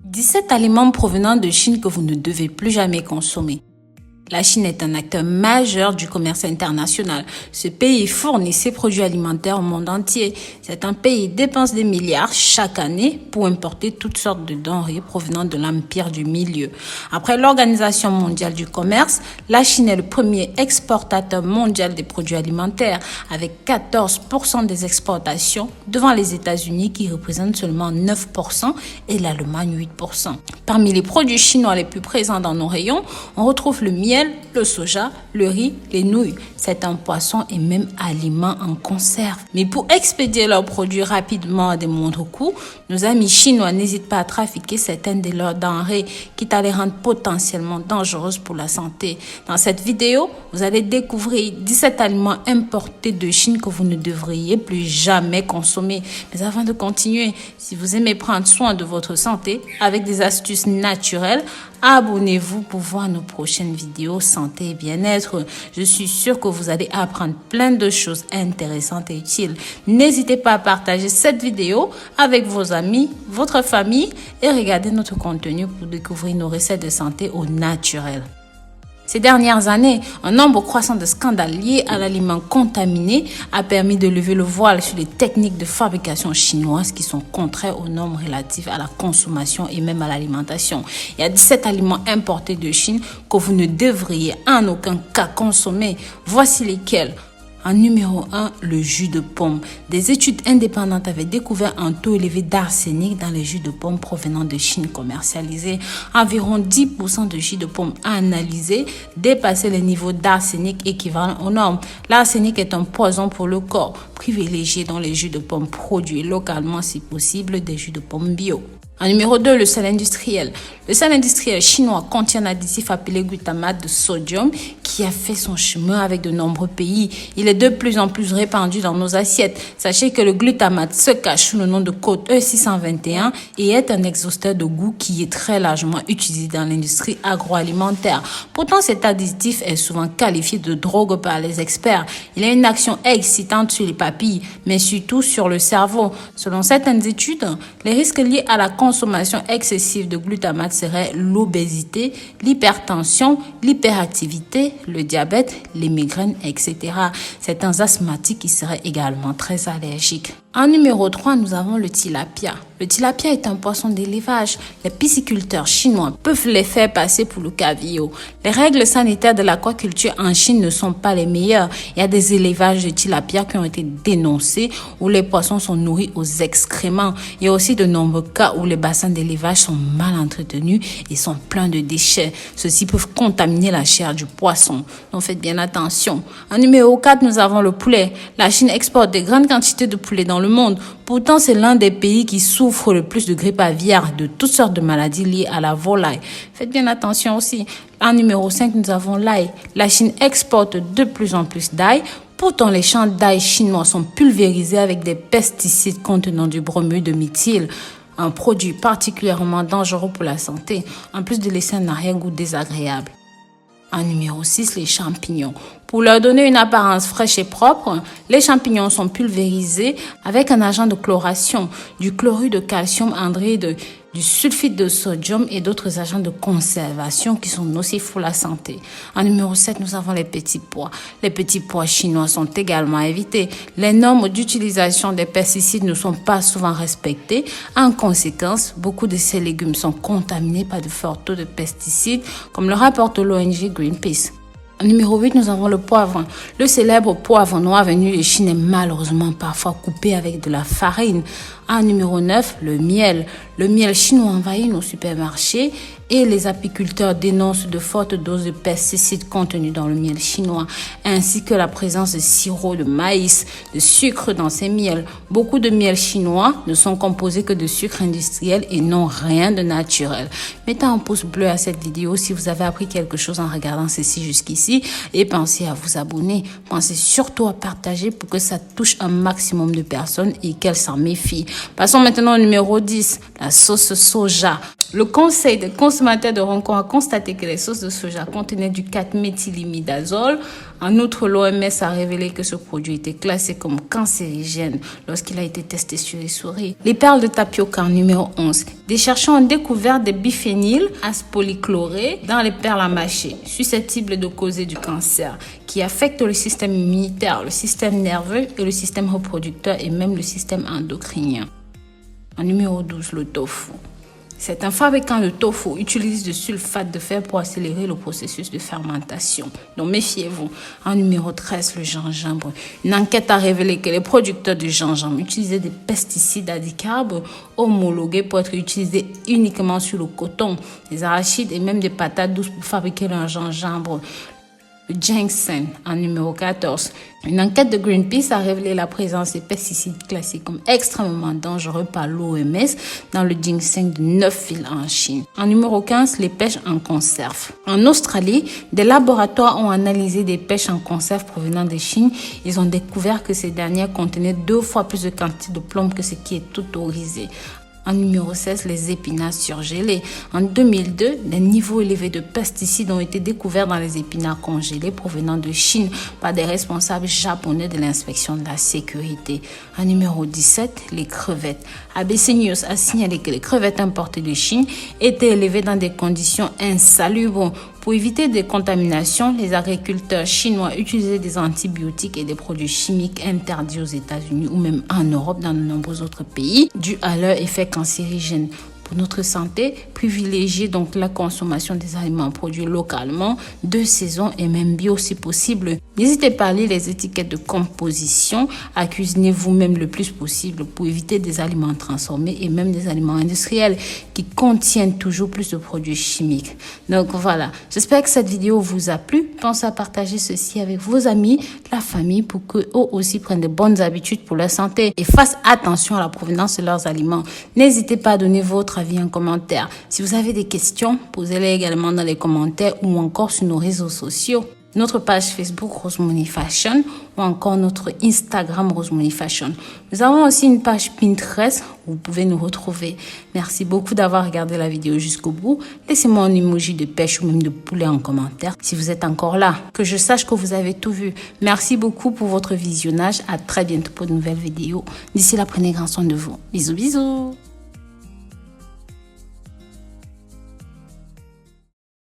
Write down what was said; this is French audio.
17 aliments provenant de Chine que vous ne devez plus jamais consommer. La Chine est un acteur majeur du commerce international. Ce pays fournit ses produits alimentaires au monde entier. C'est un pays qui dépense des milliards chaque année pour importer toutes sortes de denrées provenant de l'empire du milieu. Après l'Organisation mondiale du commerce, la Chine est le premier exportateur mondial des produits alimentaires avec 14% des exportations devant les États-Unis qui représentent seulement 9% et l'Allemagne 8%. Parmi les produits chinois les plus présents dans nos rayons, on retrouve le miel, le soja, le riz, les nouilles. C'est un poisson et même aliment en conserve. Mais pour expédier leurs produits rapidement à des moindres coûts, nos amis chinois n'hésitent pas à trafiquer certaines de leurs denrées, quitte à les rendre potentiellement dangereuses pour la santé. Dans cette vidéo, vous allez découvrir 17 aliments importés de Chine que vous ne devriez plus jamais consommer. Mais avant de continuer, si vous aimez prendre soin de votre santé avec des astuces naturelles, abonnez-vous pour voir nos prochaines vidéos santé et bien-être. Je suis sûre que vous allez apprendre plein de choses intéressantes et utiles. N'hésitez pas à partager cette vidéo avec vos amis, votre famille et regardez notre contenu pour découvrir nos recettes de santé au naturel. Ces dernières années, un nombre croissant de scandales liés à l'aliment contaminé a permis de lever le voile sur les techniques de fabrication chinoises qui sont contraires aux normes relatives à la consommation et même à l'alimentation. Il y a 17 aliments importés de Chine que vous ne devriez en aucun cas consommer. Voici lesquels. En numéro 1, le jus de pomme. Des études indépendantes avaient découvert un taux élevé d'arsenic dans les jus de pomme provenant de Chine commercialisés. Environ 10% de jus de pomme analysés dépassaient les niveaux d'arsenic équivalents aux normes. L'arsenic est un poison pour le corps. Privilégiez dans les jus de pomme produits localement si possible des jus de pomme bio. En numéro 2, le sel industriel. Le sel industriel chinois contient un additif appelé glutamate de sodium qui a fait son chemin avec de nombreux pays. Il est de plus en plus répandu dans nos assiettes. Sachez que le glutamate se cache sous le nom de code E621 et est un exhausteur de goût qui est très largement utilisé dans l'industrie agroalimentaire. Pourtant, cet additif est souvent qualifié de drogue par les experts. Il a une action excitante sur les papilles, mais surtout sur le cerveau. Selon certaines études, les risques liés à la consommation excessive de glutamate serait l'obésité, l'hypertension, l'hyperactivité, le diabète, les migraines, etc. Certains asthmatiques qui seraient également très allergiques. En numéro 3, nous avons le tilapia. Le tilapia est un poisson d'élevage. Les pisciculteurs chinois peuvent les faire passer pour le caviar. Les règles sanitaires de l'aquaculture en Chine ne sont pas les meilleures. Il y a des élevages de tilapia qui ont été dénoncés où les poissons sont nourris aux excréments. Il y a aussi de nombreux cas où les bassins d'élevage sont mal entretenus et sont pleins de déchets. Ceux-ci peuvent contaminer la chair du poisson. Donc faites bien attention. En numéro 4, nous avons le poulet. La Chine exporte de grandes quantités de poulet dans le monde. Pourtant, c'est l'un des pays qui souffre le plus de grippe aviaire, de toutes sortes de maladies liées à la volaille. Faites bien attention aussi. En numéro 5, nous avons l'ail. La Chine exporte de plus en plus d'ail. Pourtant, les champs d'ail chinois sont pulvérisés avec des pesticides contenant du bromure de méthyle, un produit particulièrement dangereux pour la santé, en plus de laisser un arrière-goût désagréable. En numéro 6, les champignons. Pour leur donner une apparence fraîche et propre, les champignons sont pulvérisés avec un agent de chloration, du chlorure de calcium anhydride, du sulfite de sodium et d'autres agents de conservation qui sont nocifs pour la santé. En numéro 7, nous avons les petits pois. Les petits pois chinois sont également à éviter. Les normes d'utilisation des pesticides ne sont pas souvent respectées. En conséquence, beaucoup de ces légumes sont contaminés par de forts taux de pesticides, comme le rapporte l'ONG Greenpeace. En numéro 8, nous avons le poivre. Le célèbre poivre noir venu de Chine est malheureusement parfois coupé avec de la farine. En numéro 9, le miel. Le miel chinois envahit nos supermarchés et les apiculteurs dénoncent de fortes doses de pesticides contenus dans le miel chinois, ainsi que la présence de sirop de maïs, de sucre dans ces miels. Beaucoup de miels chinois ne sont composés que de sucre industriel et n'ont rien de naturel. Mettez un pouce bleu à cette vidéo si vous avez appris quelque chose en regardant ceci jusqu'ici et pensez à vous abonner. Pensez surtout à partager pour que ça touche un maximum de personnes et qu'elles s'en méfient. Passons maintenant au numéro 10, la sauce soja. Le Conseil des consommateurs de Hong Kong a constaté que les sauces de soja contenaient du 4-méthylimidazole. En outre, l'OMS a révélé que ce produit était classé comme cancérigène lorsqu'il a été testé sur les souris. Les perles de tapioca numéro 11. Des chercheurs ont découvert des biphényles polychlorés dans les perles à mâcher, susceptibles de causer du cancer, qui affectent le système immunitaire, le système nerveux et le système reproducteur et même le système endocrinien. En numéro 12, le tofu. Certains fabricants de tofu utilisent du sulfate de fer pour accélérer le processus de fermentation. Donc méfiez-vous. En numéro 13, le gingembre. Une enquête a révélé que les producteurs de gingembre utilisaient des pesticides à dicarbes homologués pour être utilisés uniquement sur le coton, les arachides et même des patates douces pour fabriquer leur gingembre. Le ginseng en numéro 14. Une enquête de Greenpeace a révélé la présence des pesticides classés comme extrêmement dangereux par l'OMS dans le ginseng de 9 villes en Chine. En numéro 15, les pêches en conserve. En Australie, des laboratoires ont analysé des pêches en conserve provenant de Chine. Ils ont découvert que ces dernières contenaient 2 fois plus de quantité de plomb que ce qui est autorisé. En numéro 16, les épinards surgelés. En 2002, des niveaux élevés de pesticides ont été découverts dans les épinards congelés provenant de Chine par des responsables japonais de l'inspection de la sécurité. En numéro 17, les crevettes. ABC News a signalé que les crevettes importées de Chine étaient élevées dans des conditions insalubres. Pour éviter des contaminations, les agriculteurs chinois utilisaient des antibiotiques et des produits chimiques interdits aux États-Unis ou même en Europe, dans de nombreux autres pays, dû à leur effet cancérigène. Pour notre santé, privilégiez donc la consommation des aliments produits localement, de saison et même bio si possible. N'hésitez pas à lire les étiquettes de composition, à cuisiner vous-même le plus possible pour éviter des aliments transformés et même des aliments industriels qui contiennent toujours plus de produits chimiques. Donc voilà, j'espère que cette vidéo vous a plu. Pensez à partager ceci avec vos amis, la famille pour qu'eux aussi prennent de bonnes habitudes pour leur santé et fassent attention à la provenance de leurs aliments. N'hésitez pas à donner votre avis en commentaire. Si vous avez des questions, posez-les également dans les commentaires ou encore sur nos réseaux sociaux. Notre page Facebook Rose Money Fashion ou encore notre Instagram Rose Money Fashion. Nous avons aussi une page Pinterest où vous pouvez nous retrouver. Merci beaucoup d'avoir regardé la vidéo jusqu'au bout. Laissez-moi un emoji de pêche ou même de poulet en commentaire si vous êtes encore là, que je sache que vous avez tout vu. Merci beaucoup pour votre visionnage. À très bientôt pour de nouvelles vidéos. D'ici là, prenez grand soin de vous. Bisous, bisous.